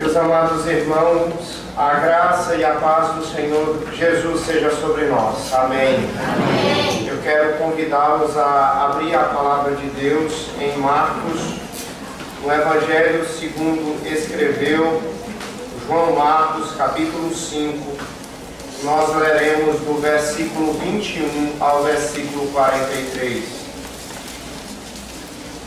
Meus amados irmãos, a graça e a paz do Senhor Jesus seja sobre nós. Amém. Amém. Eu quero convidá-los a abrir a palavra de Deus em Marcos, no Evangelho segundo escreveu João Marcos, capítulo 5. Nós leremos do versículo 21 ao versículo 43.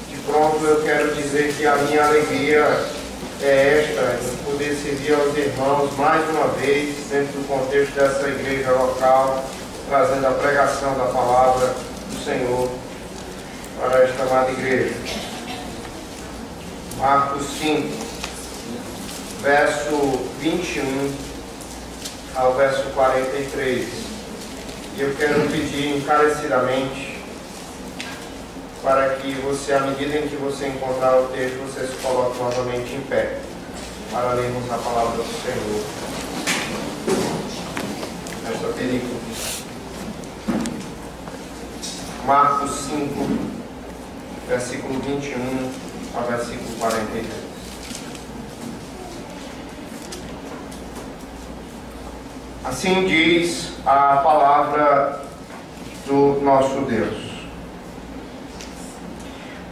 De pronto eu quero dizer que a minha alegria é esta, em poder servir aos irmãos mais uma vez, dentro do contexto dessa igreja local, trazendo a pregação da palavra do Senhor para esta amada igreja. Marcos 5, verso 21 ao verso 43. E eu quero pedir encarecidamente para que você, à medida em que você encontrar o texto, você se coloque novamente em pé, para lermos a palavra do Senhor nesta película. Marcos 5, versículo 21 ao versículo 43. Assim diz a palavra do nosso Deus.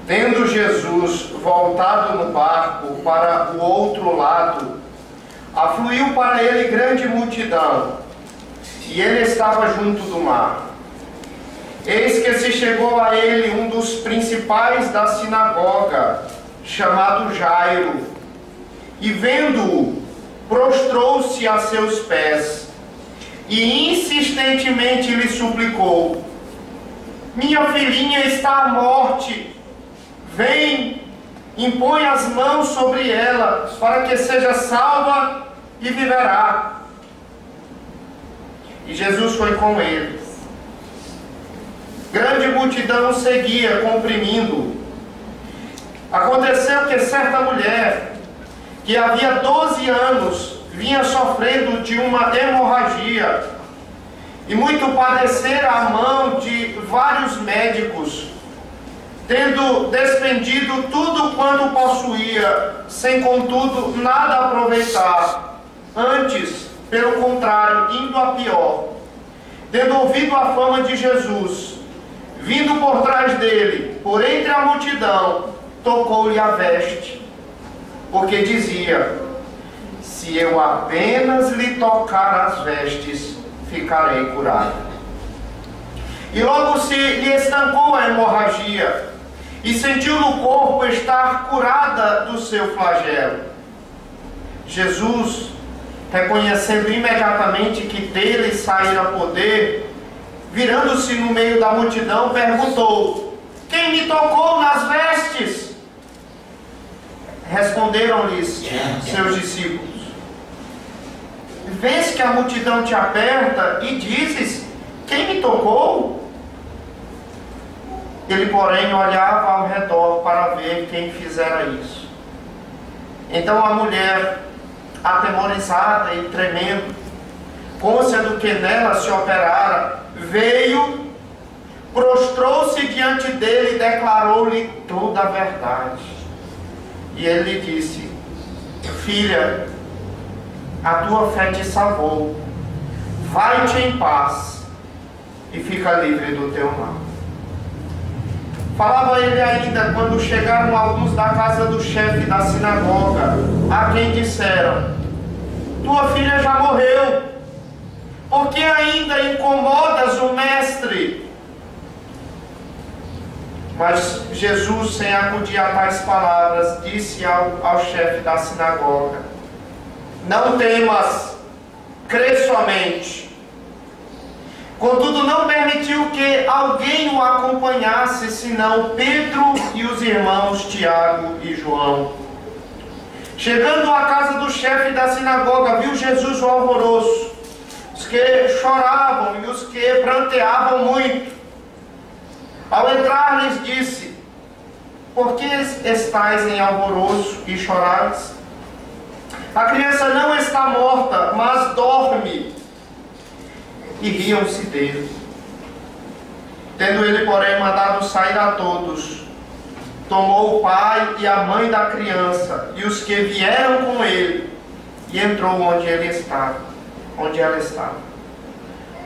Tendo Jesus voltado no barco para o outro lado, afluiu para ele grande multidão, e ele estava junto do mar. Eis que se chegou a ele um dos principais da sinagoga, chamado Jairo, e vendo-o, prostrou-se a seus pés, e insistentemente lhe suplicou: minha filhinha está à morte. Vem, impõe as mãos sobre ela, para que seja salva e viverá. E Jesus foi com ele. Grande multidão seguia, comprimindo-o. Aconteceu que certa mulher, que havia 12 anos, vinha sofrendo de uma hemorragia, e muito padecera à mão de vários médicos, tendo despendido tudo quanto possuía, sem contudo nada aproveitar, antes, pelo contrário, indo a pior. Tendo ouvido a fama de Jesus, vindo por trás dele, por entre a multidão, tocou-lhe a veste, porque dizia: se eu apenas lhe tocar as vestes, ficarei curado. E logo se lhe estancou a hemorragia, e sentiu no corpo estar curada do seu flagelo. Jesus, reconhecendo imediatamente que dele saíra poder, virando-se no meio da multidão, perguntou: quem me tocou nas vestes? Responderam-lhes seus discípulos: vês que a multidão te aperta e dizes: quem me tocou? Ele, porém, olhava ao redor para ver quem fizera isso. Então a mulher, atemorizada e tremendo, cônscia do que nela se operara, veio, prostrou-se diante dele e declarou-lhe toda a verdade. E ele lhe disse: filha, a tua fé te salvou. Vai-te em paz e fica livre do teu mal. Falava ele ainda quando chegaram alguns da casa do chefe da sinagoga, a quem disseram: tua filha já morreu, por que ainda incomodas o mestre? Mas Jesus, sem acudir a tais palavras, disse ao chefe da sinagoga: não temas, crê somente. Contudo, não permitiu que alguém o acompanhasse, senão Pedro e os irmãos Tiago e João. Chegando à casa do chefe da sinagoga, viu Jesus o alvoroço, os que choravam e os que pranteavam muito. Ao entrar, lhes disse: por que estáis em alvoroço e chorais? A criança não está morta, mas dorme. E riam-se dele. Tendo ele, porém, mandado sair a todos, tomou o pai e a mãe da criança e os que vieram com ele e entrou onde ela estava.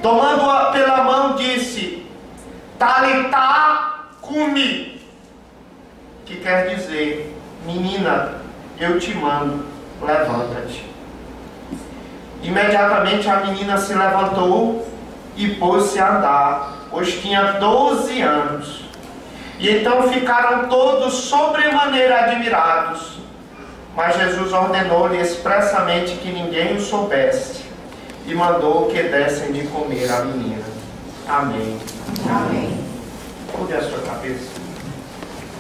Tomando-a pela mão, disse: Talitá cumi, que quer dizer: menina, eu te mando, levanta-te. Imediatamente a menina se levantou e pôs-se a andar, pois tinha 12 anos. E então ficaram todos sobremaneira admirados. Mas Jesus ordenou-lhe expressamente que ninguém o soubesse, e mandou que dessem de comer à menina. Amém. Amém. Curve a sua cabeça.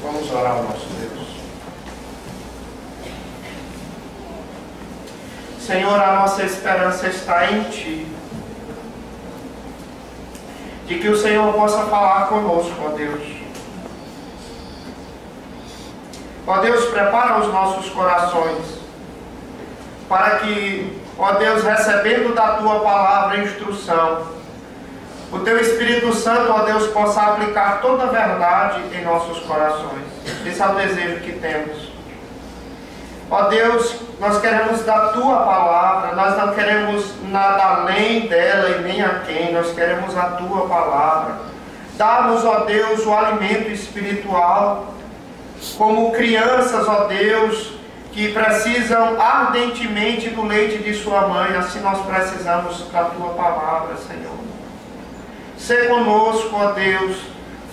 Vamos orar ao nosso Deus. Senhor, a nossa esperança está em Ti. De que o Senhor possa falar conosco, ó Deus. Ó Deus, prepara os nossos corações para que, ó Deus, recebendo da Tua palavra instrução, o Teu Espírito Santo, ó Deus, possa aplicar toda a verdade em nossos corações. Esse é o desejo que temos. Ó Deus, nós queremos da Tua palavra, nós não queremos nada além dela e nem a quem, nós queremos a Tua palavra. Dá-nos, ó Deus, o alimento espiritual, como crianças, ó Deus, que precisam ardentemente do leite de sua mãe, assim nós precisamos da Tua palavra, Senhor. Sê conosco, ó Deus,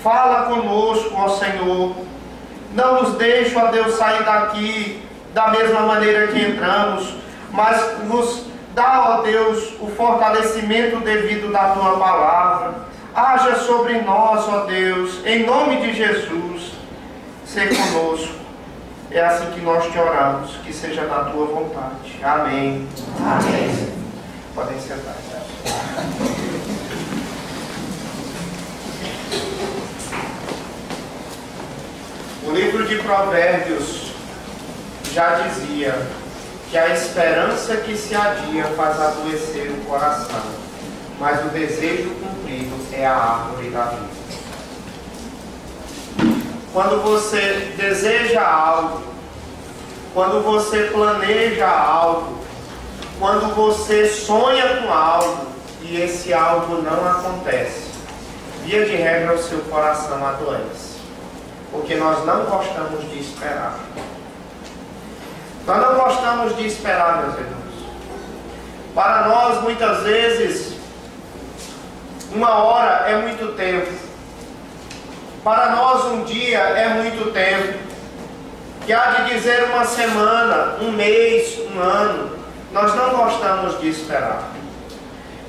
fala conosco, ó Senhor. Não nos deixe, ó Deus, sair daqui da mesma maneira que entramos, mas nos dá, ó Deus, o fortalecimento devido da Tua palavra. Haja sobre nós, ó Deus, em nome de Jesus. Sê conosco. É assim que nós te oramos, que seja na Tua vontade. Amém. Amém. Podem sentar. O livro de Provérbios já dizia que a esperança que se adia faz adoecer o coração, mas o desejo cumprido é a árvore da vida. Quando você deseja algo, quando você planeja algo, quando você sonha com algo e esse algo não acontece, via de regra o seu coração adoece, porque nós não gostamos de esperar. Nós não gostamos de esperar, meus irmãos. Para nós, muitas vezes, uma hora é muito tempo. Para nós, um dia é muito tempo. Que há de dizer uma semana, um mês, um ano. Nós não gostamos de esperar.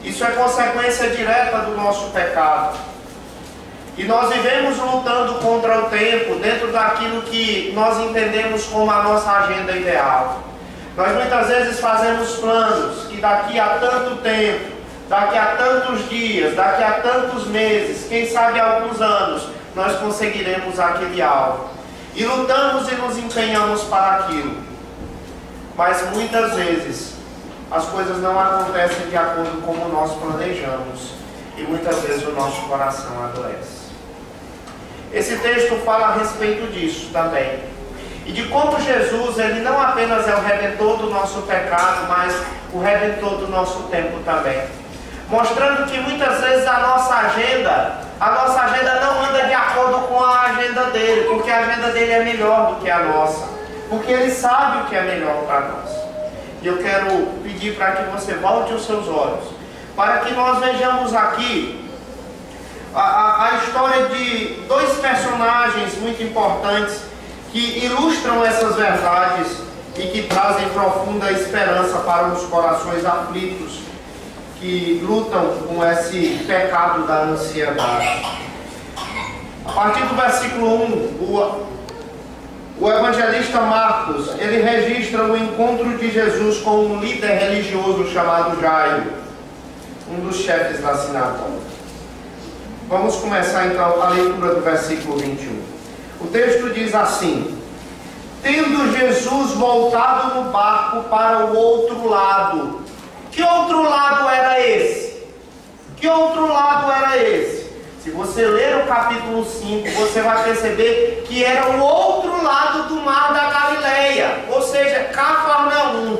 Isso é consequência direta do nosso pecado. E nós vivemos lutando contra o tempo, dentro daquilo que nós entendemos como a nossa agenda ideal. Nós muitas vezes fazemos planos que daqui a tanto tempo, daqui a tantos dias, daqui a tantos meses, quem sabe alguns anos, nós conseguiremos aquele algo. E lutamos e nos empenhamos para aquilo. Mas muitas vezes as coisas não acontecem de acordo com como nós planejamos. E muitas vezes o nosso coração adoece. Esse texto fala a respeito disso também. E de como Jesus, Ele não apenas é o Redentor do nosso pecado, mas o Redentor do nosso tempo também. Mostrando que muitas vezes a nossa agenda não anda de acordo com a agenda dele, porque a agenda dele é melhor do que a nossa. Porque Ele sabe o que é melhor para nós. E eu quero pedir para que você volte os seus olhos, para que nós vejamos aqui a história de dois personagens muito importantes que ilustram essas verdades e que trazem profunda esperança para os corações aflitos que lutam com esse pecado da ansiedade. A partir do versículo 1, o evangelista Marcos, ele registra o encontro de Jesus com um líder religioso chamado Jairo, um dos chefes da sinagoga. Vamos começar então a leitura do versículo 21. O texto diz assim: tendo Jesus voltado no barco para o outro lado. Que outro lado era esse? Que outro lado era esse? Se você ler o capítulo 5, você vai perceber que era o outro lado do mar da Galileia, ou seja, Cafarnaum.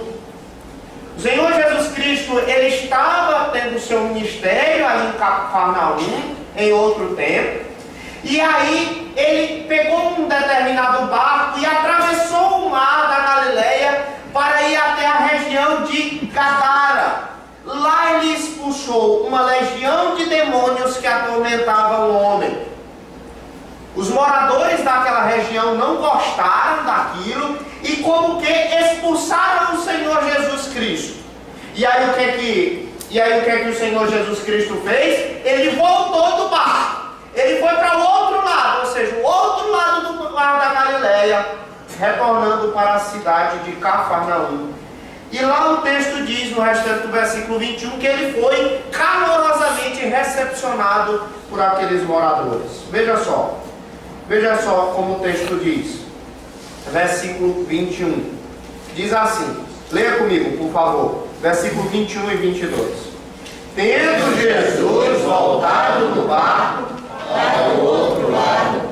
O Senhor Jesus Cristo, ele estava tendo seu ministério ali em Cafarnaum, em outro tempo, e aí ele pegou um determinado barco e atravessou o mar da Galileia para ir até a região de Gadara. Lá ele expulsou uma legião de demônios que atormentavam o homem. Os moradores daquela região não gostaram daquilo e como que expulsaram o Senhor Jesus Cristo. E aí o que é que o Senhor Jesus Cristo fez? Ele voltou do barco. Ele foi para o outro lado, ou seja, o outro lado do mar da Galileia, retornando para a cidade de Cafarnaum. E lá o texto diz, no restante do versículo 21, que ele foi calorosamente recepcionado por aqueles moradores. Veja só como o texto diz. Versículo 21. Diz assim, leia comigo, por favor. Versículo 21 e 22. Tendo Jesus voltado do barco para o outro lado,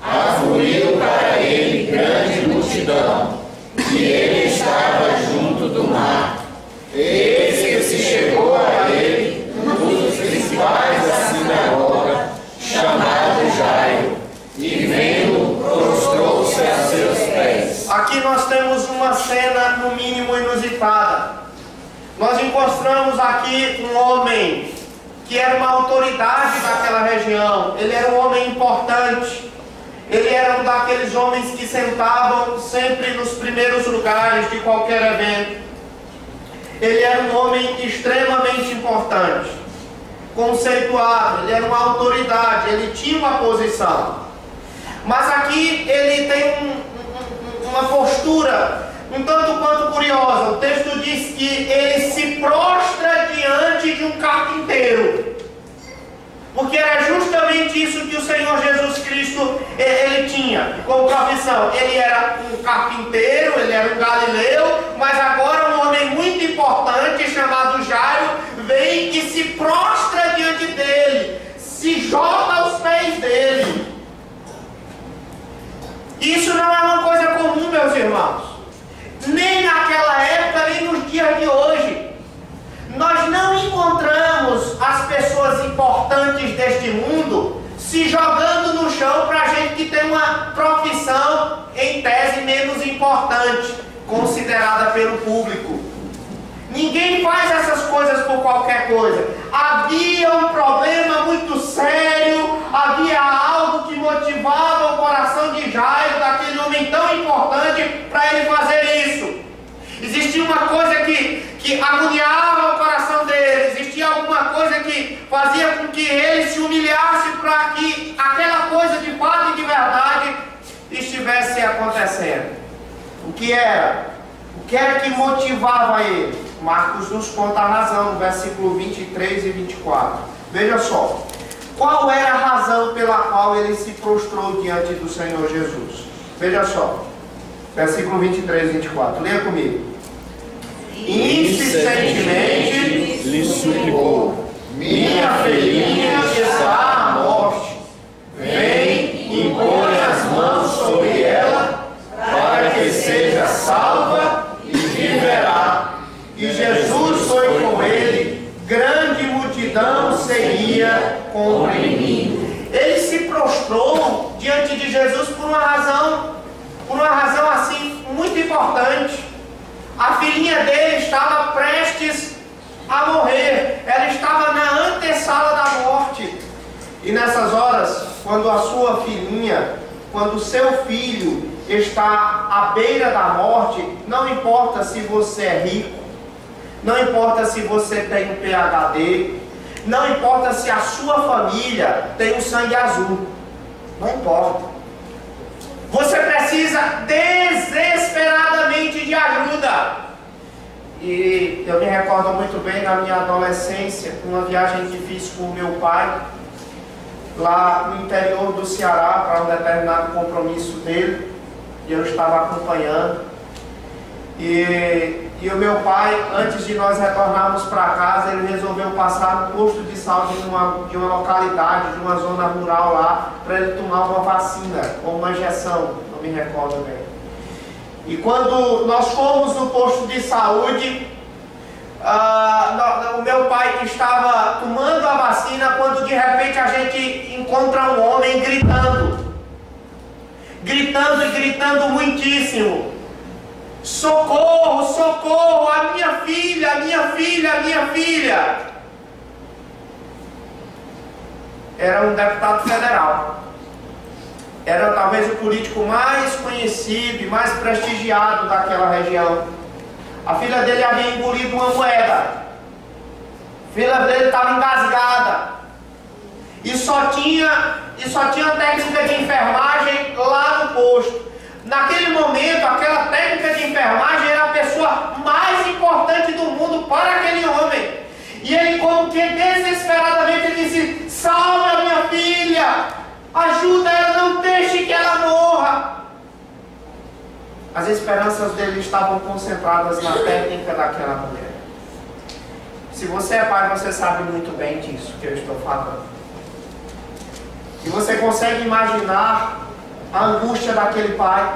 afluiu para ele grande multidão, e ele estava junto do mar. Eis que se chegou a ele um dos principais da sinagoga, chamado Jairo, e vendo, prostrou-se a seus pés. Aqui nós temos uma cena no mínimo inusitada. Nós encontramos aqui um homem que era uma autoridade daquela região. Ele era um homem importante. Ele era um daqueles homens que sentavam sempre nos primeiros lugares de qualquer evento. Ele era um homem extremamente importante, conceituado, ele era uma autoridade, ele tinha uma posição. Mas aqui ele tem uma postura um tanto quanto curiosa. O texto diz que ele se prostra diante de um carpinteiro. Porque era justamente isso que o Senhor Jesus Cristo ele tinha como profissão. Ele era um carpinteiro, ele era um galileu, mas agora um homem muito importante chamado Jairo vem e se prostra diante dele, se joga aos pés dele. Isso não é uma coisa comum, meus irmãos. Nem naquela época, nem nos dias de hoje. Nós não encontramos as pessoas importantes deste mundo se jogando no chão para a gente que tem uma profissão, em tese, menos importante, considerada pelo público. Ninguém faz essas coisas por qualquer coisa. Havia um problema muito sério, havia algo que motivava o coração de Jairo, daquele homem tão importante, para ele fazer isso. Existia uma coisa que agoniava o coração dele, existia alguma coisa que fazia com que ele se humilhasse para que aquela coisa de fato e de verdade estivesse acontecendo. O que era? O que era que motivava ele? Marcos nos conta a razão, no versículo 23 e 24. Veja só. Qual era a razão pela qual ele se prostrou diante do Senhor Jesus? Veja só. Versículo 23 e 24. Leia comigo. Insistentemente lhe suplicou: minha filhinha está à morte. Vem, impõe as mãos sobre ela, para que seja salva e viverá. E Jesus foi com ele, grande multidão seguia contra mim. Ele se prostrou diante de Jesus por uma razão assim muito importante. A filhinha dele estava prestes a morrer, ela estava na antessala da morte. E nessas horas, quando a sua filhinha, quando o seu filho está à beira da morte, não importa se você é rico, não importa se você tem um PhD, não importa se a sua família tem um sangue azul, não importa. Você precisa desesperadamente de ajuda. E eu me recordo muito bem na minha adolescência, uma viagem que fiz com o meu pai, lá no interior do Ceará, para um determinado compromisso dele, e eu estava acompanhando. E E o meu pai, antes de nós retornarmos para casa, ele resolveu passar no posto de saúde de uma localidade, de uma zona rural lá, para ele tomar uma vacina ou uma injeção, não me recordo bem. E quando nós fomos no posto de saúde, o meu pai estava tomando a vacina, quando de repente a gente encontra um homem gritando e gritando muitíssimo: socorro, socorro, a minha filha, a minha filha, a minha filha. Era um deputado federal. Era talvez o político mais conhecido e mais prestigiado daquela região. A filha dele havia engolido uma moeda. A filha dele estava engasgada. E só tinha técnica de enfermagem lá no posto. Naquele momento, aquela técnica de enfermagem era a pessoa mais importante do mundo para aquele homem. E ele, como que desesperadamente, ele disse: salve a minha filha, ajuda ela, não deixe que ela morra. As esperanças dele estavam concentradas na técnica daquela mulher. Se você é pai, você sabe muito bem disso que eu estou falando. E você consegue imaginar a angústia daquele pai?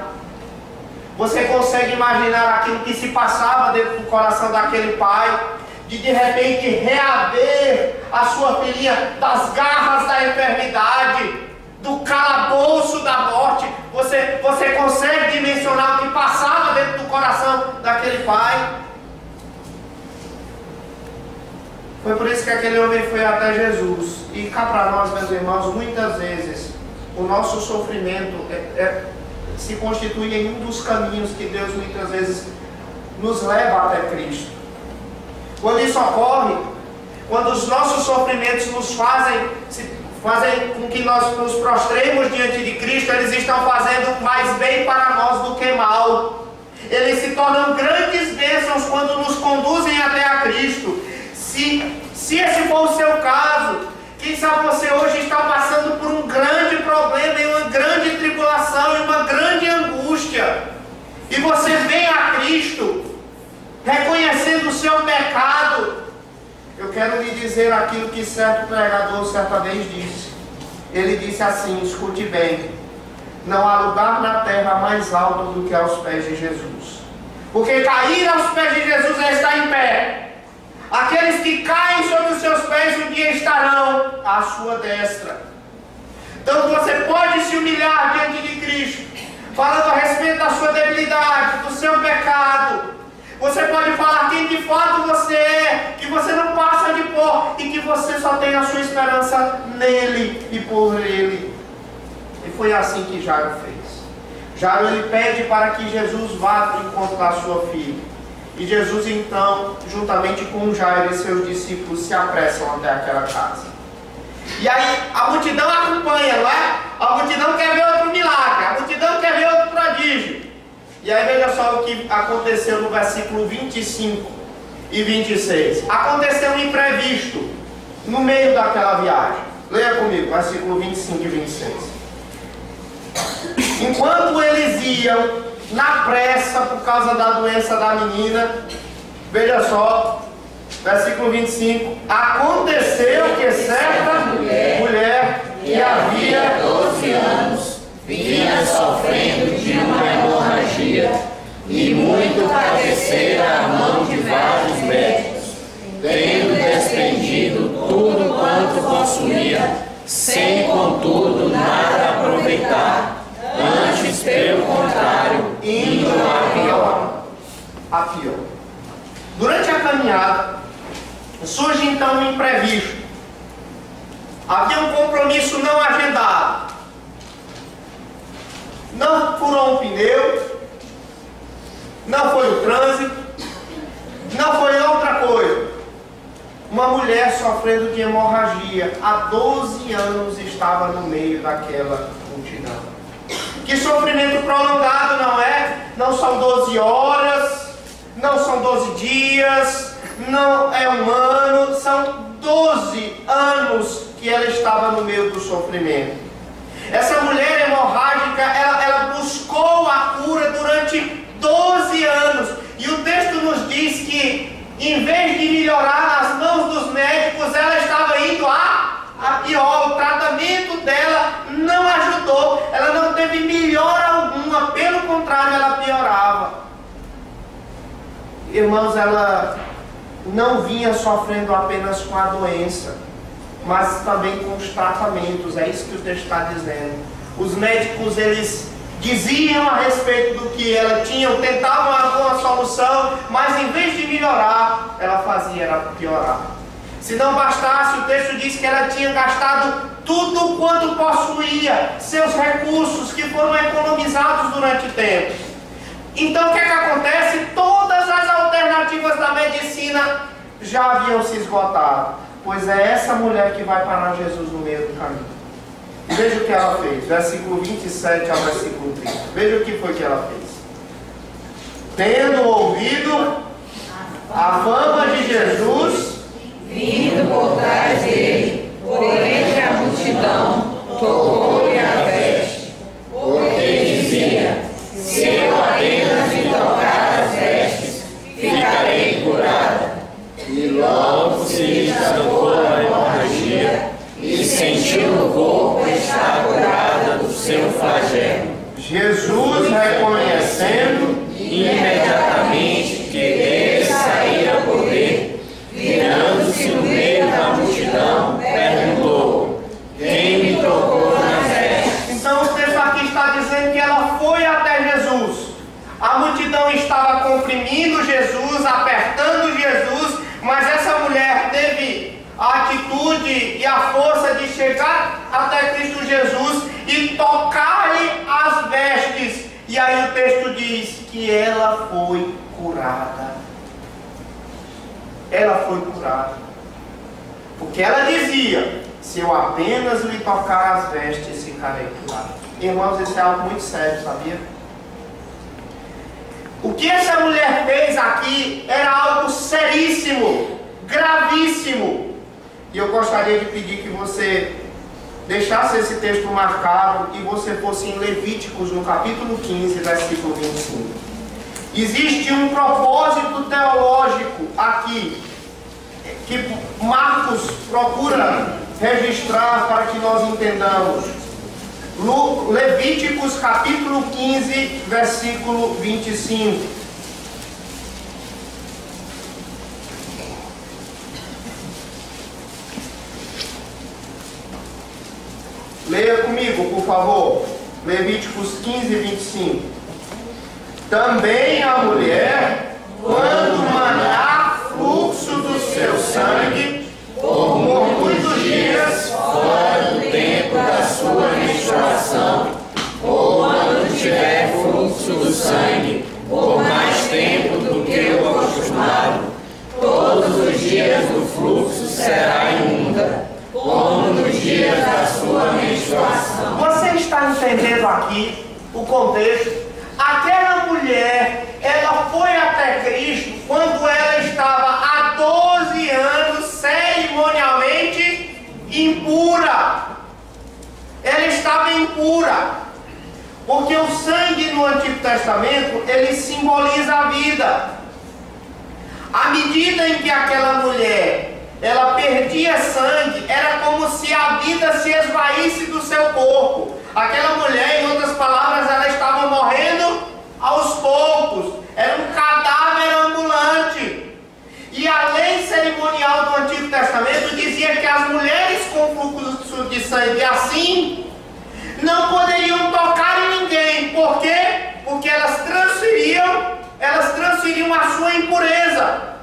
Você consegue imaginar aquilo que se passava dentro do coração daquele pai, de repente reaver a sua filhinha das garras da enfermidade, do calabouço da morte? Você consegue dimensionar o que passava dentro do coração daquele pai? Foi por isso que aquele homem foi até Jesus. E cá para nós, meus irmãos, muitas vezes o nosso sofrimento se constitui em um dos caminhos que Deus muitas vezes nos leva até Cristo. Quando isso ocorre, quando os nossos sofrimentos nos fazem com que nós nos prostremos diante de Cristo, eles estão fazendo mais bem para nós do que mal. Eles se tornam grandes bênçãos quando nos conduzem até a Cristo. Se esse for o seu caso, quem sabe você hoje está passando por um grande problema, e uma grande tribulação, e uma grande angústia, e você vem a Cristo reconhecendo o seu pecado. Eu quero lhe dizer aquilo que certo pregador certa vez disse. Ele disse assim, escute bem: não há lugar na terra mais alto do que aos pés de Jesus. Porque cair aos pés de Jesus é estar em pé. Aqueles que caem sobre os seus pés um dia estarão à sua destra. Então você pode se humilhar diante de Cristo, falando a respeito da sua debilidade, do seu pecado. Você pode falar quem de fato você é, que você não passa de pó e que você só tem a sua esperança nele e por ele. E foi assim que Jairo fez. Jairo, ele pede para que Jesus vá ao encontro da sua filha. E Jesus então, juntamente com Jairo e seus discípulos, se apressam até aquela casa. E aí a multidão acompanha, não é? A multidão quer ver outro milagre, a multidão quer ver outro prodígio. E aí veja só o que aconteceu no versículo 25 e 26. Aconteceu um imprevisto no meio daquela viagem. Leia comigo, versículo 25 e 26. Enquanto eles iam na pressa por causa da doença da menina, veja só, versículo 25. Aconteceu que certa mulher que havia 12 anos vinha sofrendo de uma hemorragia e muito padecera a mão de vários médicos, tendo despendido tudo quanto consumia, sem contudo nada aproveitar, antes pelo contrário, indo a pior. Durante a caminhada, surge então um imprevisto. Havia um compromisso não agendado. Não furou um pneu, não foi o trânsito, não foi outra coisa. Uma mulher sofrendo de hemorragia, há 12 anos estava no meio daquela multidão. Que sofrimento prolongado, não é? Não são 12 horas, não são 12 dias, não é um ano, são 12 anos que ela estava no meio do sofrimento. Essa mulher hemorrágica, ela buscou a cura durante 12 anos. E o texto nos diz que, em vez de melhorar nas mãos dos médicos, ela estava indo a pior. O tratamento dela não ajudou. Ela não teve melhora alguma. Pelo contrário, ela piorava. Irmãos, ela não vinha sofrendo apenas com a doença, mas também com os tratamentos. É isso que o texto está dizendo. Os médicos, eles diziam a respeito do que ela tinha, tentavam alguma solução, mas em vez de melhorar, ela fazia era piorar. Se não bastasse, o texto diz que ela tinha gastado tudo quanto possuía, seus recursos que foram economizados durante o tempo. Então o que acontece? Todas as alternativas da medicina já haviam se esgotado, pois é essa mulher que vai parar Jesus no meio do caminho. Veja o que ela fez, versículo 27 ao versículo 30. Veja o que foi que ela fez. Tendo ouvido a fama de Jesus, vindo por trás dele, por entre a multidão, tocou-lhe a veste, porque dizia: se eu apenas me tocar as vestes, ficarei curada. E logo se lhe estancou a hemorragia, e sentiu no corpo estar curada do seu flagelo. Jesus, reconhecendo imediatamente que dele saíra poder, virando-se no meio da multidão, perguntou: quem me tocou nas vestes? Então o texto aqui está dizendo que ela foi até Jesus. A multidão estava comprimindo Jesus, apertando Jesus, mas essa mulher teve a atitude e a força de chegar até Cristo Jesus e tocar-lhe as vestes. E aí o texto diz que ela foi curada. Ela foi curada. Porque ela dizia: se eu apenas lhe tocar as vestes, ficarei curada. Irmãos, isso é algo muito sério, sabia? O que essa mulher fez aqui era algo seríssimo, gravíssimo. E eu gostaria de pedir que você deixasse esse texto marcado e você fosse em Levíticos, no capítulo 15, versículo 25. Existe um propósito teológico aqui, que Marcos procura registrar para que nós entendamos. Levíticos, capítulo 15, versículo 25. Leia comigo, por favor. Levíticos 15, 25. Também a mulher, quando mandar fluxo do seu sangue, por muitos dias, fora do tempo da sua menstruação, ou quando tiver fluxo do sangue por mais tempo do que o acostumado, todos os dias do fluxo será imunda, como nos dias da sua menstruação. Você está entendendo aqui o contexto? Aquela mulher, ela foi até Cristo quando ela estava há 12 anos cerimonialmente impura. Ela estava impura, porque o sangue no Antigo Testamento, ele simboliza a vida. À medida em que aquela mulher ela perdia sangue, era como se a vida se esvaísse do seu corpo. Aquela mulher, em outras palavras, ela estava morrendo aos poucos. Era um cadáver ambulante. E a lei cerimonial do Antigo Testamento dizia que as mulheres com fluxo de sangue assim não poderiam tocar em ninguém. Por quê? Porque elas transferiam a sua impureza.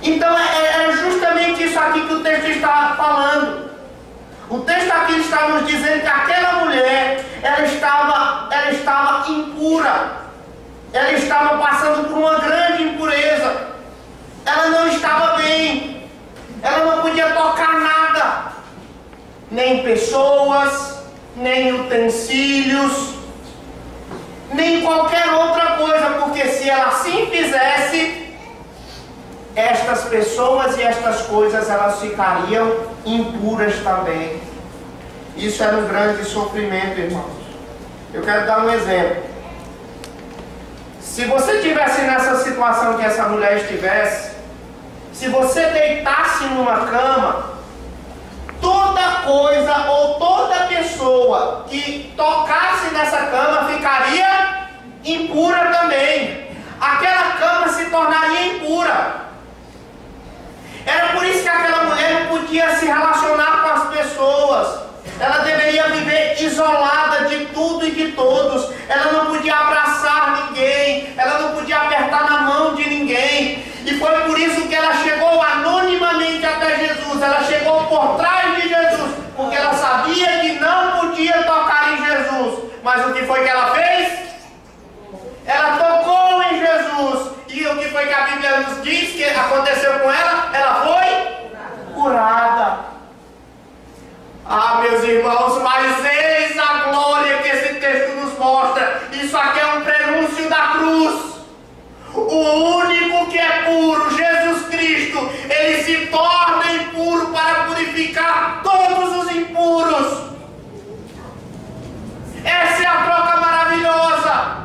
Então é justamente isso aqui que o texto está falando. O texto aqui está nos dizendo que aquela mulher, ela estava impura. Ela estava passando por uma grande impureza. Ela não estava bem. Ela não podia tocar nada. Nem pessoas, nem utensílios, nem qualquer outra coisa. Porque se ela assim fizesse, estas pessoas e estas coisas, elas ficariam impuras também. Isso era um grande sofrimento, irmãos. Eu quero dar um exemplo. Se você estivesse nessa situação que essa mulher estivesse, se você deitasse numa cama, toda coisa ou toda pessoa que tocasse nessa cama ficaria impura também. Aquela cama se tornaria impura. Era por isso que aquela mulher não podia se relacionar com as pessoas. Ela deveria viver isolada de tudo e de todos. Ela não podia abraçar ninguém. Ela não podia apertar na mão de ninguém. E foi por isso que ela chegou anonimamente até Jesus. Ela chegou por trás de Jesus, porque ela sabia que não podia tocar em Jesus. Mas o que foi que ela fez? Ela tocou em Jesus. E o que foi que a Bíblia nos diz que aconteceu com ela? Ela foi curada. Ah, meus irmãos, mas eis a glória que esse texto nos mostra. Isso aqui é um prenúncio da cruz. O único que é puro, Jesus Cristo, ele se torna impuro para purificar todos os impuros. Essa é a troca maravilhosa.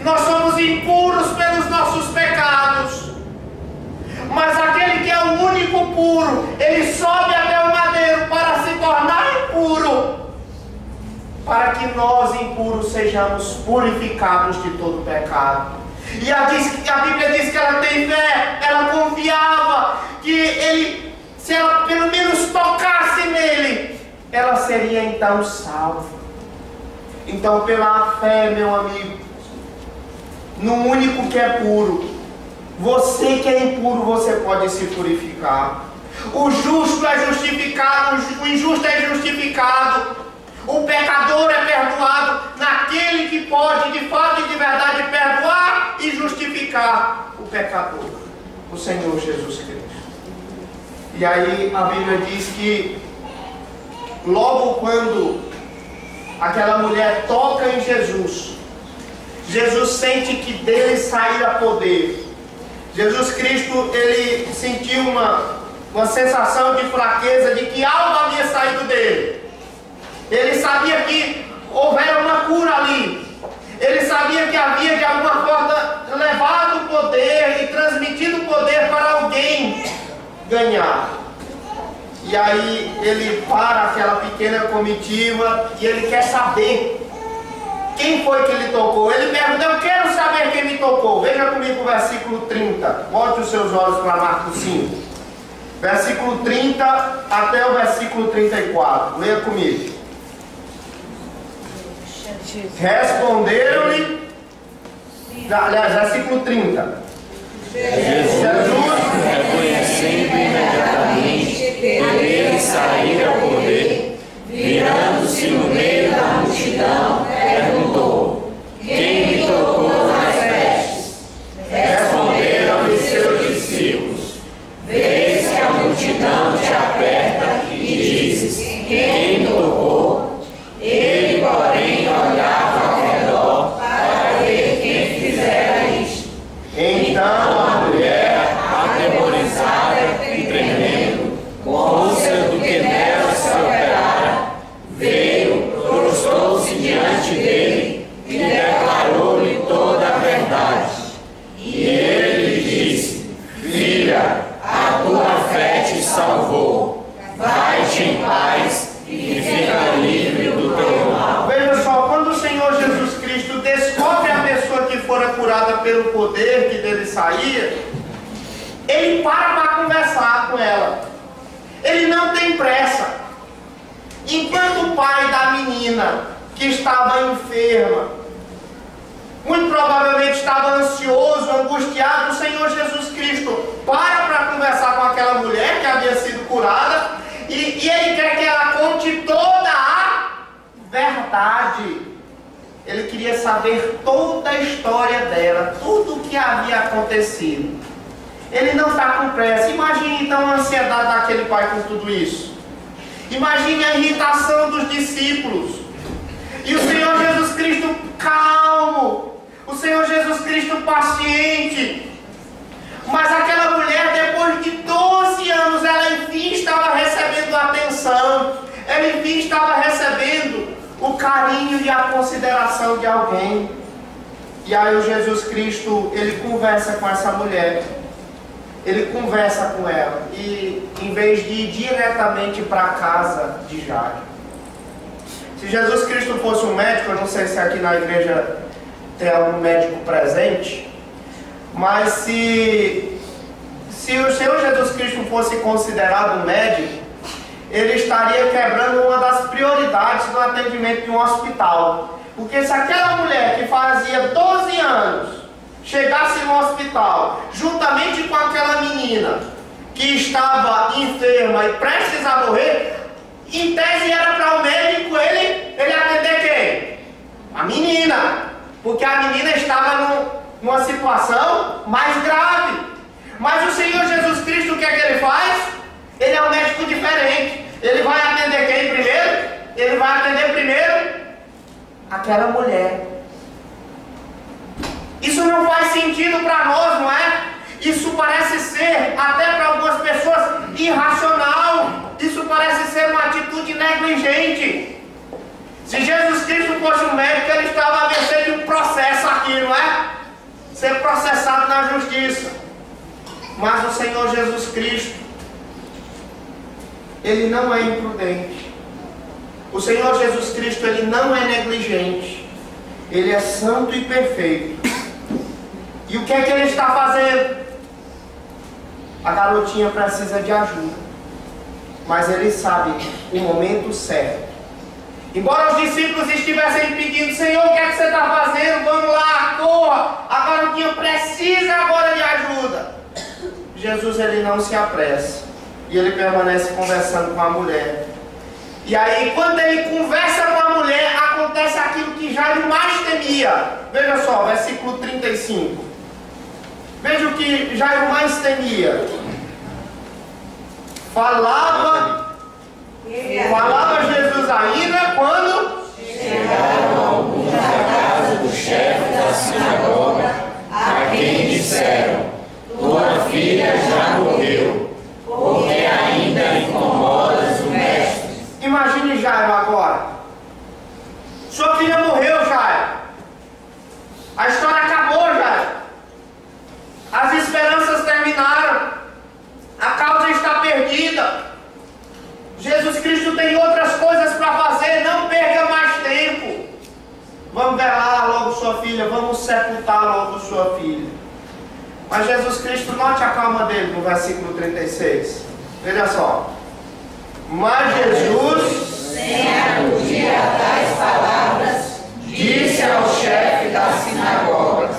Nós somos impuros pelos nossos pecados, mas aquele que é o único puro, ele sobe até o madeiro para se tornar impuro, para que nós impuros sejamos purificados de todo pecado. E a Bíblia diz que ela tem fé, ela confiava que ele, se ela pelo menos tocasse nele, ela seria então salva. Então, pela fé, meu amigo, no único que é puro, você que é impuro, você pode se purificar. O justo é justificado, o injusto é justificado, o pecador é perdoado naquele que pode de fato e de verdade perdoar e justificar o pecador, o Senhor Jesus Cristo. E aí a Bíblia diz que logo quando aquela mulher toca em Jesus, Jesus sente que dele sairá poder. Jesus Cristo, ele sentiu uma sensação de fraqueza, de que algo havia saído dele. Ele sabia que houvera uma cura ali. Ele sabia que havia de alguma forma levado o poder e transmitido o poder para alguém ganhar. E aí ele para aquela pequena comitiva e ele quer saber quem foi que lhe tocou. Ele pergunta: eu quero saber quem me tocou. Veja comigo o versículo 30. Bote os seus olhos para Marcos 5. Versículo 30 até o versículo 34. Leia comigo. Responderam-lhe. Aliás, versículo 30. Jesus, reconhecendo imediatamente que dele saíra poder, virando-se no meio da multidão, perguntou: quem me tocou nas vestes? Responderam-lhe seus discípulos: vês que a multidão te aperta e dizes: quem me tocou? Ele, porém, olhava ao redor para ver quem fizera isto. Então a mulher, atemorizada e tremendo, com ânsia do que nela se operara, veio, prostrou-se diante dele e declarou-lhe toda a verdade. E ele lhe disse: filha, a tua fé te salvou. Vai-te em paz e fica livre do teu mal. Veja só, quando o Senhor Jesus Cristo descobre a pessoa que fora curada pelo poder que dele saía, ele para conversar com ela. Ele não tem pressa. Enquanto o pai da menina, que estava enferma, muito provavelmente estava ansioso, angustiado, o Senhor Jesus Cristo para conversar com aquela mulher que havia sido curada, e ele quer que ela conte toda a verdade. Ele queria saber toda a história dela, tudo o que havia acontecido. Ele não está com pressa. Imagine então a ansiedade daquele pai com tudo isso. Imagine a irritação dos discípulos. E o Senhor Jesus Cristo calmo. O Senhor Jesus Cristo paciente. Mas aquela mulher, depois de 12 anos, ela enfim estava recebendo atenção. Ela enfim estava recebendo o carinho e a consideração de alguém. E aí o Jesus Cristo, ele conversa com essa mulher. Ele conversa com ela. E em vez de ir diretamente para a casa de Jairo. Se Jesus Cristo fosse um médico, eu não sei se aqui na igreja tem algum médico presente, mas se o Senhor Jesus Cristo fosse considerado um médico, ele estaria quebrando uma das prioridades do atendimento de um hospital. Porque se aquela mulher que fazia 12 anos chegasse no hospital, juntamente com aquela menina que estava enferma e prestes a morrer, em tese era para o médico ele atender quem? A menina. Porque a menina estava numa situação mais grave. Mas o Senhor Jesus Cristo, o que é que ele faz? Ele é um médico diferente. Ele vai atender quem primeiro? Ele vai atender primeiro aquela mulher. Isso não faz sentido para nós, não é? Isso parece ser, até para algumas pessoas, irracional. Isso parece ser uma atitude negligente. Se Jesus Cristo fosse um médico, ele estava à mercê de um processo aqui, não é? Ser processado na justiça. Mas o Senhor Jesus Cristo, ele não é imprudente. O Senhor Jesus Cristo, ele não é negligente. Ele é santo e perfeito. E o que é que ele está fazendo? A garotinha precisa de ajuda. Mas ele sabe o momento certo. Embora os discípulos estivessem pedindo: Senhor, o que é que você está fazendo? Vamos lá, corra. A garotinha precisa agora de ajuda. Jesus, ele não se apressa. E ele permanece conversando com a mulher. E aí, quando ele conversa com a mulher, acontece aquilo que Jairo mais temia. Veja só, versículo 35. Veja o que Jairo mais temia. Falava Jesus ainda quando chegaram alguns da casa do chefe da sinagoga, a quem disseram: tua filha já morreu, porque ainda incomodas o mestre. Imagine Jairo agora. Sua filha morreu, Jairo. A história acabou, Jairo. As esperanças terminaram. A causa está perdida. Jesus Cristo tem outras coisas para fazer. Não perca mais tempo. Vamos velar logo sua filha. Vamos sepultar logo sua filha. Mas Jesus Cristo, note a calma dele no versículo 36. Veja só. Mas Jesus, sem acudir a tais palavras, disse ao chefe da sinagoga: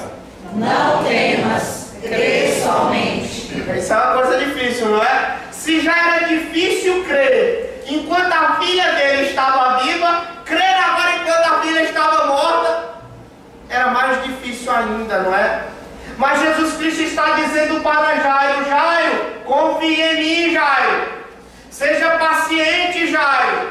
não temas, crê somente. Isso é uma coisa difícil, não é? Se já era difícil crer enquanto a filha dele estava viva, crer agora enquanto a filha estava morta era mais difícil ainda, não é? Mas Jesus Cristo está dizendo para Jairo: Jairo, confie em mim, Jairo. Seja paciente, Jairo.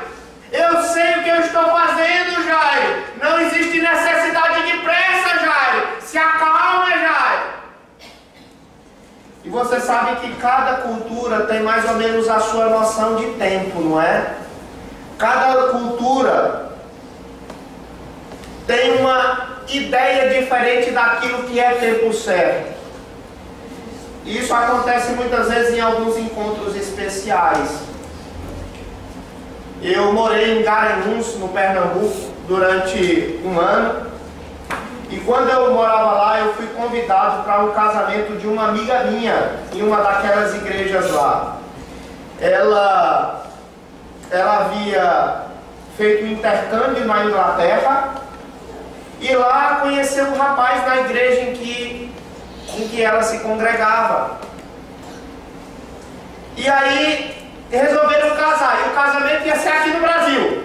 Eu sei o que eu estou fazendo, Jairo. Não existe necessidade de pressa, Jairo. Se acalma, Jairo. E você sabe que cada cultura tem mais ou menos a sua noção de tempo, não é? Cada cultura tem uma ideia diferente daquilo que é tempo certo. E isso acontece muitas vezes em alguns encontros especiais. Eu morei em Garanhuns, no Pernambuco, durante um ano. E quando eu morava lá, eu fui convidado para um casamento de uma amiga minha, em uma daquelas igrejas lá. Ela havia feito um intercâmbio na Inglaterra e lá conheceu um rapaz na igreja em que ela se congregava. E aí resolveram casar, e o casamento ia ser aqui no Brasil.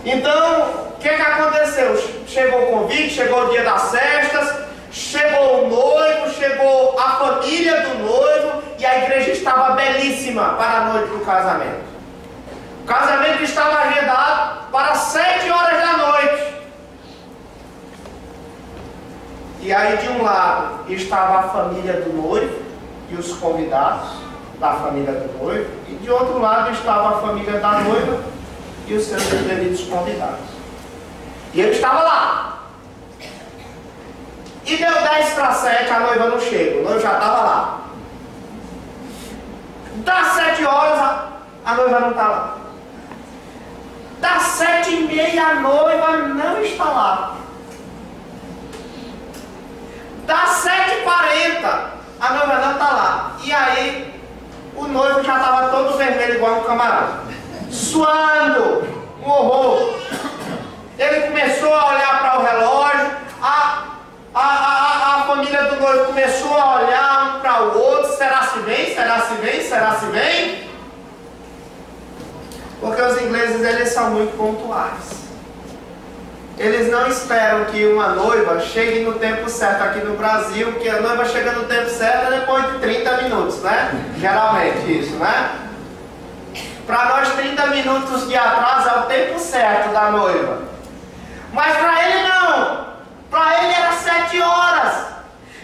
Então, o que aconteceu? Chegou o convite, chegou o dia das festas, chegou o noivo, chegou a família do noivo, e a igreja estava belíssima para a noite do casamento. O casamento estava agendado para 7 horas da noite. E aí, de um lado, estava a família do noivo e os convidados da família do noivo, e de outro lado estava a família da noiva e os seus devidos convidados. E ele estava lá. E deu 10:07, a noiva não chega, o noivo já estava lá. Das 7 horas, a noiva não está lá. Das 7:30, a noiva não está lá. Das 7:40, a noiva não está lá. E aí, o noivo já estava todo vermelho igual um camarada, suando, um horror. Ele começou a olhar para o relógio, a família do noivo começou a olhar um para o outro, será se vem, será se vem, será se vem? Porque os ingleses, eles são muito pontuais. Eles não esperam que uma noiva chegue no tempo certo. Aqui no Brasil, que a noiva chega no tempo certo depois de 30 minutos, né? Geralmente isso, né? Para nós 30 minutos de atraso é o tempo certo da noiva. Mas para ele não. Para ele era 7 horas.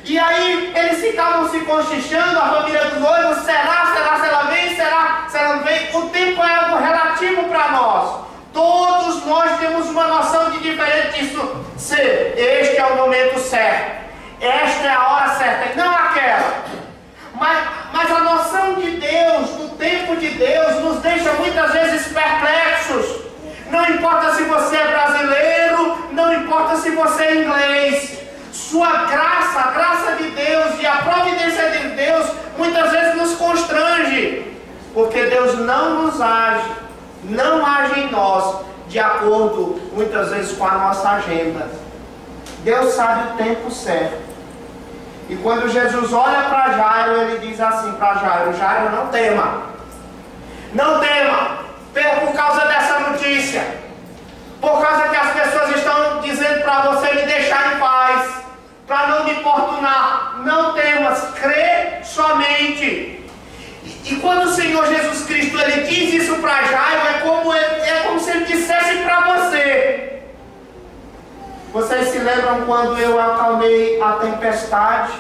E aí eles ficavam se cochichando, a família do noivo, será se ela vem, será se ela não vem? O tempo é algo relativo para nós. Todos nós temos uma noção de diferente disso ser. Este é o momento certo. Esta é a hora certa, e não aquela. Mas a noção de Deus, do tempo de Deus, nos deixa muitas vezes perplexos. Não importa se você é brasileiro, não importa se você é inglês. Sua graça, a graça de Deus e a providência de Deus muitas vezes nos constrange. Porque Deus não nos age, não age em nós de acordo muitas vezes com a nossa agenda. Deus sabe o tempo certo. E quando Jesus olha para Jairo, ele diz assim para Jairo: Jairo, não tema. Não tema por causa dessa notícia. Por causa que as pessoas estão dizendo para você me deixar em paz, para não me importunar. Não temas, crê somente. E quando o Senhor Jesus Cristo ele diz isso para Jairo, é como se ele dissesse para você. Vocês se lembram quando eu acalmei a tempestade?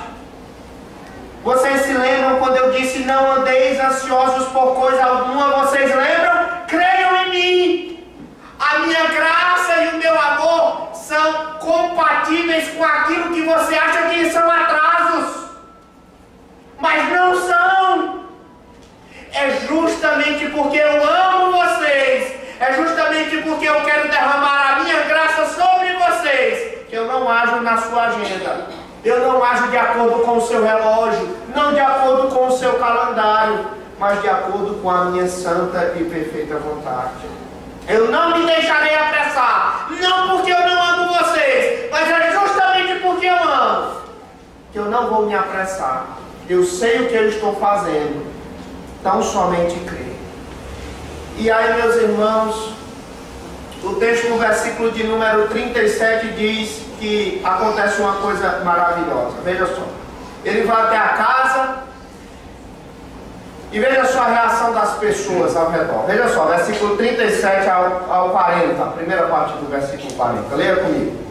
Vocês se lembram quando eu disse: não andeis ansiosos por coisa alguma? Vocês lembram? Creiam em mim. A minha graça e o meu amor são compatíveis com aquilo que você acha que são atrasos. Mas não são. É justamente porque eu amo vocês, é justamente porque eu quero derramar a minha graça sobre vocês, que eu não ajo na sua agenda. Eu não ajo de acordo com o seu relógio, não de acordo com o seu calendário, mas de acordo com a minha santa e perfeita vontade. Eu não me deixarei apressar, não porque eu não amo vocês, mas é justamente porque eu amo, que eu não vou me apressar. Eu sei o que eu estou fazendo, tão somente crê. E aí, meus irmãos, o texto no versículo de número 37 diz que acontece uma coisa maravilhosa. Veja só, ele vai até a casa e veja só a reação das pessoas ao redor. Veja só, versículo 37 ao 40, a primeira parte do versículo 40. Leia comigo.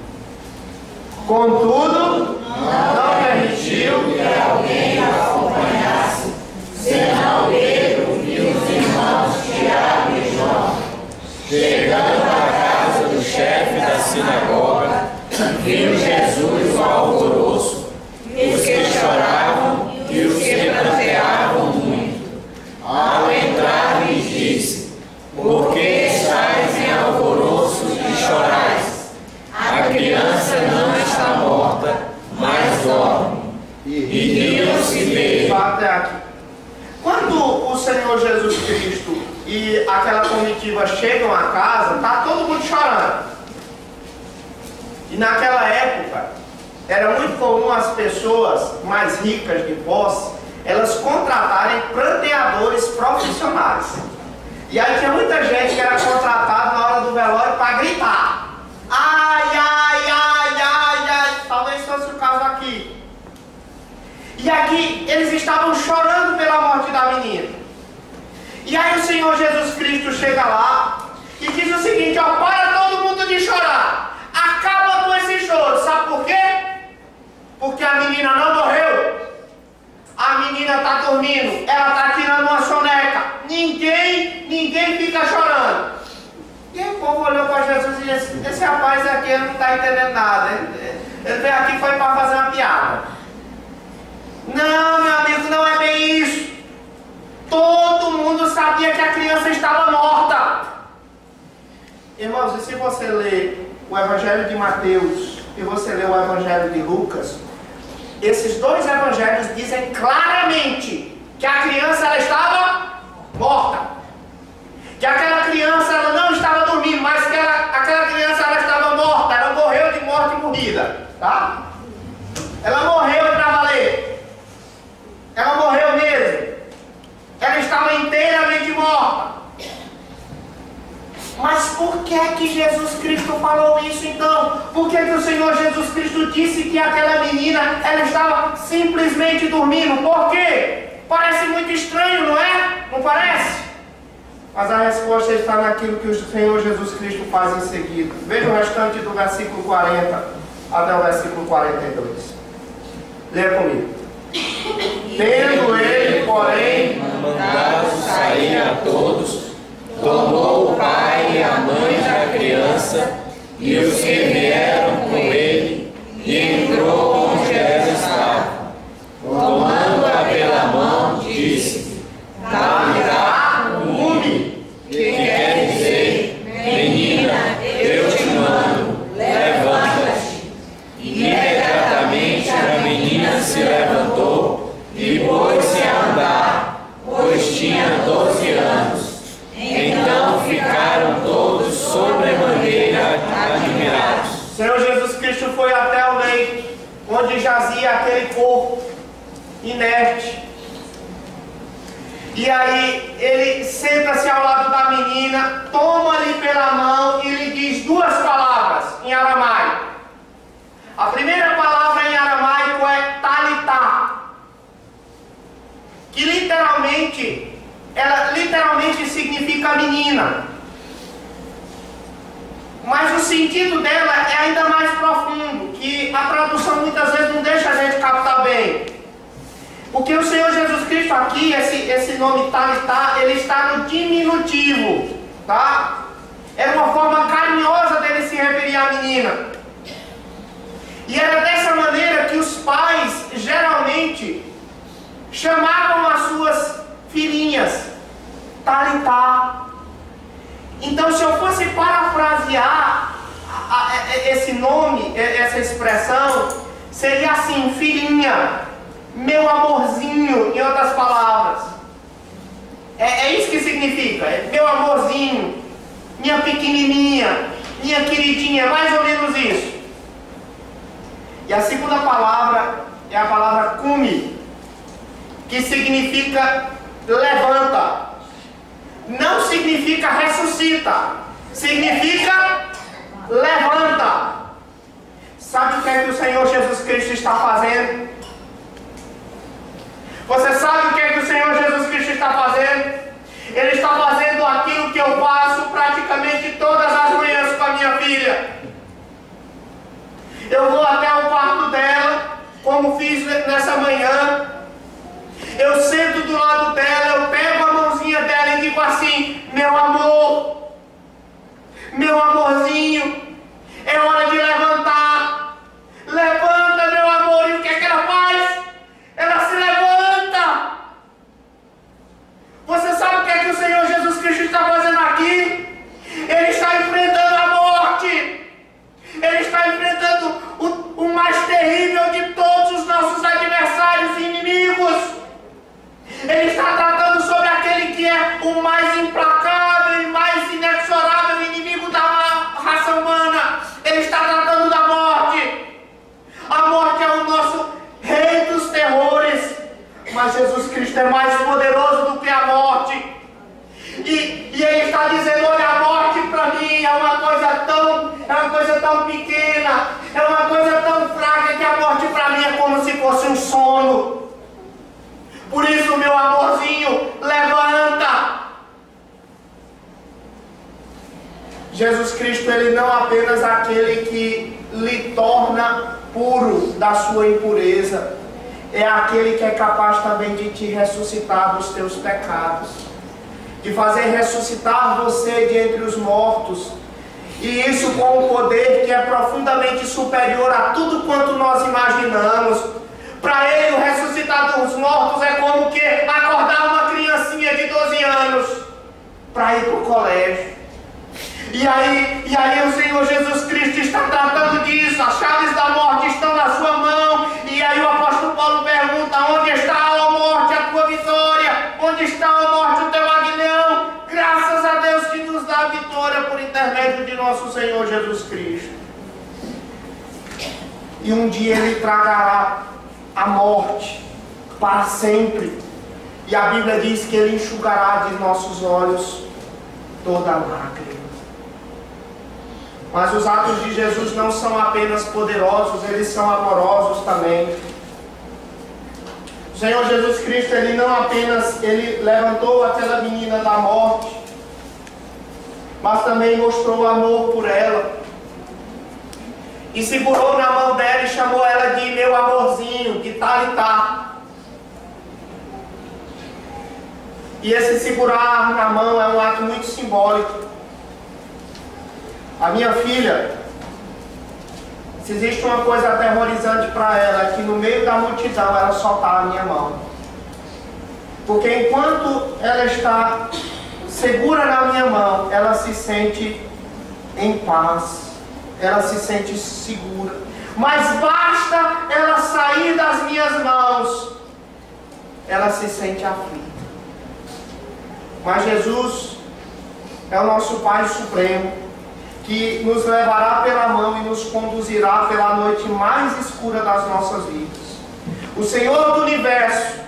Contudo, não permitiu que alguém o acompanhasse, senão Pedro e os irmãos Tiago e João. Chegando à casa do chefe da sinagoga, viu Jesus o alvoroço, os que choravam e os que pranteavam muito. Ao entrar lhes disse: por que estáis em alvoroço e chorais? A criança não está morta, mas dorme. E riam-se dele. Quando o Senhor Jesus Cristo e aquela comitiva chegam à casa, está todo mundo chorando. E naquela época, era muito comum as pessoas mais ricas de posse, elas contratarem pranteadores profissionais. E aí tinha muita gente que era contratada na hora do velório para gritar. Ai, ai, ai, ai, ai. Talvez fosse o caso aqui. E aqui eles estavam chorando pela morte da menina. E aí o Senhor Jesus Cristo chega lá e diz o seguinte: ó, para todo mundo de chorar. Acaba com esse choro. Sabe por quê? Porque a menina não morreu. A menina está dormindo. Ela está tirando uma soneca. Ninguém fica chorando. E aí o povo olhou para Jesus e disse: esse rapaz aqui não está entendendo nada. Ele veio aqui foi para fazer uma piada. Não, meu amigo, não é bem isso. Todo mundo sabia que a criança estava morta. Irmãos, e se você ler o Evangelho de Mateus e você ler o Evangelho de Lucas, esses dois evangelhos dizem claramente que a criança ela estava morta. Que aquela criança ela não estava dormindo, mas que aquela criança ela estava morta. Ela morreu de morte morrida, tá? Ela morreu para valer. Ela morreu mesmo. Ela estava inteiramente morta. Mas por que Jesus Cristo falou isso então? Por que o Senhor Jesus Cristo disse que aquela menina ela estava simplesmente dormindo? Por quê? Parece muito estranho, não é? Não parece? Mas a resposta está naquilo que o Senhor Jesus Cristo faz em seguida. Veja o restante do versículo 40 até o versículo 42. Leia comigo. Tendo ele, porém, mandado sair a todos, tomou o pai e a mãe da criança e os que vieram com ele, e entrou onde ela estava. Tomando-a pela mão, disse: Talitá cumi, que quer dizer: menina, eu te mando, levanta-te. Imediatamente a menina se levantou e pôs-se a andar, pois tinha 12 anos. Então ficaram todos sobremaneira admirados. O Senhor Jesus Cristo foi até o leito onde jazia aquele corpo inerte. E aí ele senta-se ao lado da menina, toma-lhe pela mão e lhe diz duas palavras em aramaico. A primeira palavra em aramaico é talitá, que literalmente significa menina. Mas o sentido dela é ainda mais profundo, que a tradução muitas vezes não deixa a gente captar bem. Porque o Senhor Jesus Cristo aqui, esse nome Talitá, ele está no diminutivo, tá? Era uma forma carinhosa dele se referir à menina. E era dessa maneira que os pais geralmente chamavam as suas filhinhas, Talitá. Então, se eu fosse parafrasear esse nome, essa expressão, seria assim: filhinha, meu amorzinho, em outras palavras. É isso que significa, é meu amorzinho, minha pequenininha, minha queridinha, mais ou menos isso. E a segunda palavra é a palavra cumi, que significa levanta. Não significa ressuscita, significa levanta. Sabe o que é que o Senhor Jesus Cristo está fazendo? Você sabe o que é que o Senhor Jesus Cristo está fazendo? Ele está fazendo aquilo que eu faço praticamente todas as manhãs com a minha filha. Eu vou até o quarto dela, como fiz nessa manhã. Eu sento do lado dela, eu pego a mãozinha dela e digo assim: meu amor, meu amorzinho, é hora de levantar. Levanta, meu amor. E o que é que ela faz? Ela se levanta. Você sabe o que é que o Senhor Jesus Cristo está fazendo aqui? Ele está enfrentando a morte. Ele está enfrentando o mais terrível de todos os nossos adversários e inimigos. Ele está tratando sobre aquele que é o mais implacável e mais inexorável inimigo da raça humana. Ele está tratando da morte. A morte é o nosso rei dos terrores. Mas Jesus Cristo é mais poderoso do que a morte. E ele está dizendo: olha, a morte para mim é uma coisa tão pequena, é uma coisa tão fraca, que a morte para mim é como se fosse um sono. Por isso, meu amorzinho, levanta. Jesus Cristo, ele não é apenas aquele que lhe torna puro da sua impureza, é aquele que é capaz também de te ressuscitar dos teus pecados, de fazer ressuscitar você de entre os mortos E isso com um poder que é profundamente superior a tudo quanto nós imaginamos. Para ele, o ressuscitar dos mortos é como que acordar uma criancinha de 12 anos para ir para o colégio. E aí o Senhor Jesus Cristo está tratando disso. As chaves da morte estão na sua mão. E aí o apóstolo Paulo pergunta: onde está, ó morte, a tua vitória? Onde está, ó morte, o teu aguilhão? Graças a Deus que nos dá a vitória por intermédio de nosso Senhor Jesus Cristo. E um dia Ele tragará a morte para sempre. E a Bíblia diz que Ele enxugará de nossos olhos toda a lágrima. Mas os atos de Jesus não são apenas poderosos, eles são amorosos também. O Senhor Jesus Cristo, Ele não apenas levantou aquela menina da morte, mas também mostrou amor por ela. E segurou na mão dela e chamou ela de meu amorzinho, de Talitá. E esse segurar na mão é um ato muito simbólico. A minha filha, se existe uma coisa aterrorizante para ela, é que no meio da multidão ela soltar a minha mão. Porque enquanto ela está segura na minha mão, ela se sente em paz, ela se sente segura. Mas basta ela sair das minhas mãos, ela se sente aflita. Mas Jesus é o nosso Pai Supremo, que nos levará pela mão e nos conduzirá pela noite mais escura das nossas vidas. O Senhor do Universo,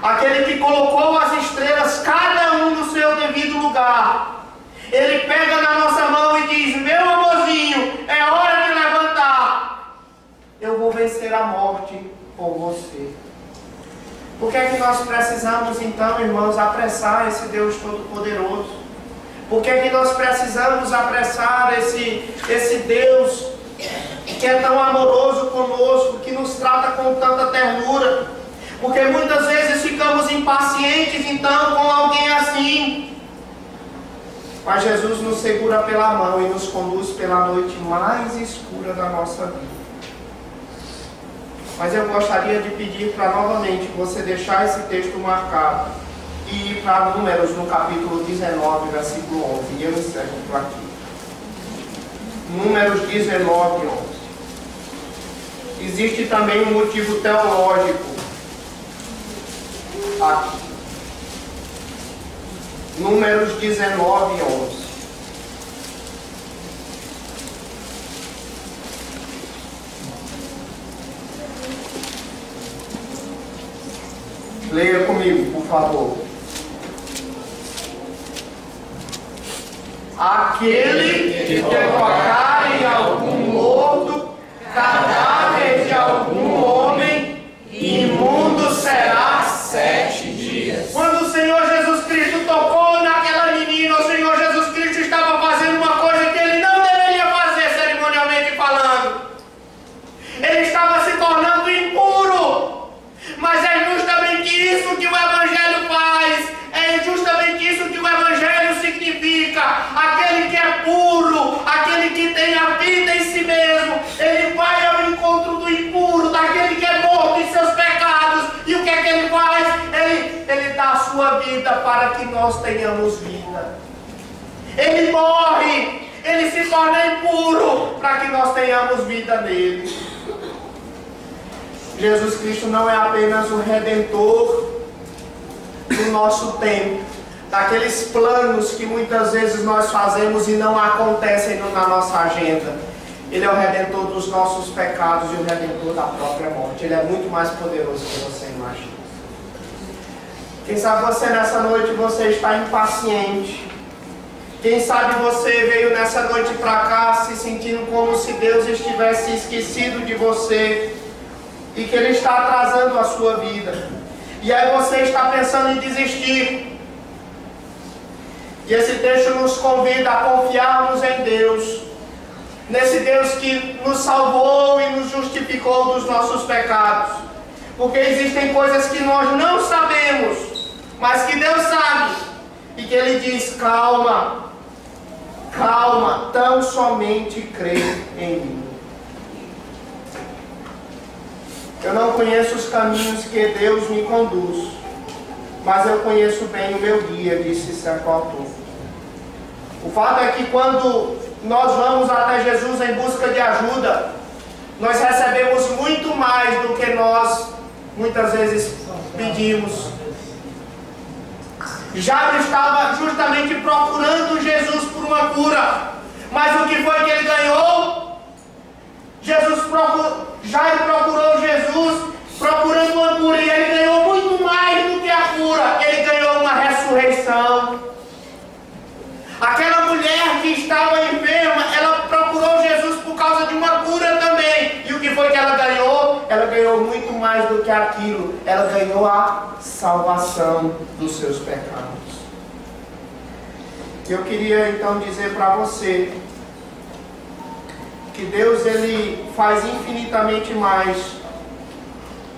aquele que colocou as estrelas, cada um no seu devido lugar, Ele pega na nossa mão e diz: meu amorzinho, é hora de levantar. Eu vou vencer a morte por você. Por que é que nós precisamos então, irmãos, apressar esse Deus Todo-Poderoso? Por que é que nós precisamos apressar esse Deus que é tão amoroso conosco, que nos trata com tanta ternura? Porque muitas vezes ficamos impacientes então com alguém assim. Mas Jesus nos segura pela mão e nos conduz pela noite mais escura da nossa vida. Mas eu gostaria de pedir para novamente você deixar esse texto marcado e ir para Números, no capítulo 19, versículo 11. E eu encerro por aqui. Números 19, 11. Existe também um motivo teológico aqui. Números 19, 11. Leia comigo, por favor. Aquele que tocar em algum morto, cadáver de algum homem, imundo será 7 dias. Quando o Senhor Jesus Cristo tocou naquela menina, o Senhor Jesus Cristo estava fazendo uma coisa que Ele não deveria fazer, cerimonialmente falando. Ele estava se tornando impuro. Mas é justamente isso que o Evangelho faz. É justamente isso que o Evangelho significa. Aquele que é puro, aquele que tem a vida em si mesmo, ele vai ao encontro do impuro, daquele que é morto em seus pecados. E o que é que ele faz? Ele dá a sua vida para que nós tenhamos vida. Ele morre, ele se torna impuro para que nós tenhamos vida nele. Jesus Cristo não é apenas o Redentor do nosso tempo, daqueles planos que muitas vezes nós fazemos e não acontecem na nossa agenda. Ele é o Redentor dos nossos pecados e o Redentor da própria morte. Ele é muito mais poderoso do que você imagina. Quem sabe você nessa noite você está impaciente. Quem sabe você veio nessa noite para cá se sentindo como se Deus estivesse esquecido de você e que Ele está atrasando a sua vida. E aí você está pensando em desistir. E esse texto nos convida a confiarmos em Deus, nesse Deus que nos salvou e nos justificou dos nossos pecados. Porque existem coisas que nós não sabemos, mas que Deus sabe. E que Ele diz: calma, calma, tão somente crê em mim. Eu não conheço os caminhos que Deus me conduz, mas eu conheço bem o meu guia, disse certo autor. O fato é que quando nós vamos até Jesus em busca de ajuda, nós recebemos muito mais do que nós muitas vezes pedimos. Jairo estava justamente procurando Jesus por uma cura, mas o que foi que ele ganhou? Jairo procurou Jesus procurando uma cura, e ele ganhou muito mais do que a cura. Ele ganhou uma ressurreição. Aquela mulher que estava enferma, ela procurou Jesus por causa de uma cura também. E o que foi que ela ganhou? Ela ganhou muito mais do que aquilo. Ela ganhou a salvação dos seus pecados. Eu queria então dizer para você que Deus, Ele faz infinitamente mais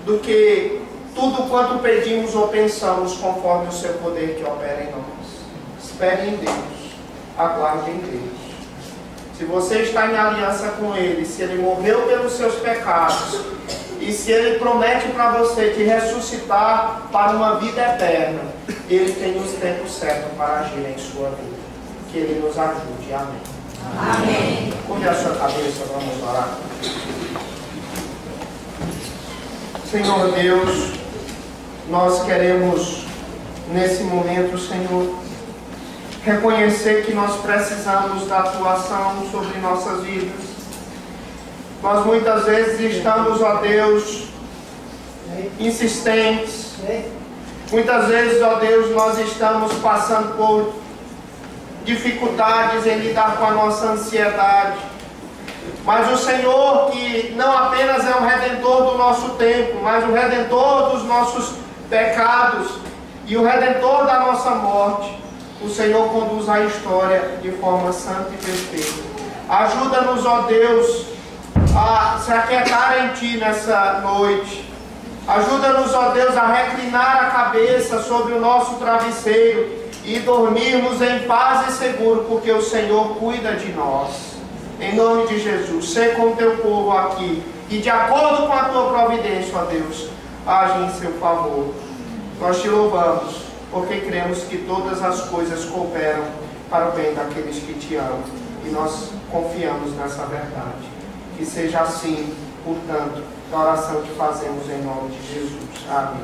do que tudo quanto pedimos ou pensamos, conforme o seu poder que opera em nós. Espere em Deus, aguarde em Deus. Se você está em aliança com Ele, se Ele morreu pelos seus pecados, e se Ele promete para você te ressuscitar para uma vida eterna, Ele tem os tempos certos para agir em sua vida. Que Ele nos ajude. Amém. Amém. Curve a sua cabeça, vamos orar. Senhor Deus, nós queremos nesse momento, Senhor, reconhecer que nós precisamos da Tua ação sobre nossas vidas. Nós muitas vezes estamos, ó Deus, insistentes. Muitas vezes, ó Deus, nós estamos passando por dificuldades em lidar com a nossa ansiedade. Mas o Senhor, que não apenas é o Redentor do nosso tempo, mas o Redentor dos nossos pecados e o Redentor da nossa morte, o Senhor conduz a história de forma santa e perfeita. Ajuda-nos, ó Deus, a se aquietar em Ti nessa noite. Ajuda-nos, ó Deus, a reclinar a cabeça sobre o nosso travesseiro e dormirmos em paz e seguro, porque o Senhor cuida de nós. Em nome de Jesus, sê com o Teu povo aqui e de acordo com a Tua providência, ó Deus, age em seu favor. Nós Te louvamos, porque cremos que todas as coisas cooperam para o bem daqueles que Te amam, e nós confiamos nessa verdade. Que seja assim, portanto, a oração que fazemos em nome de Jesus. Amém.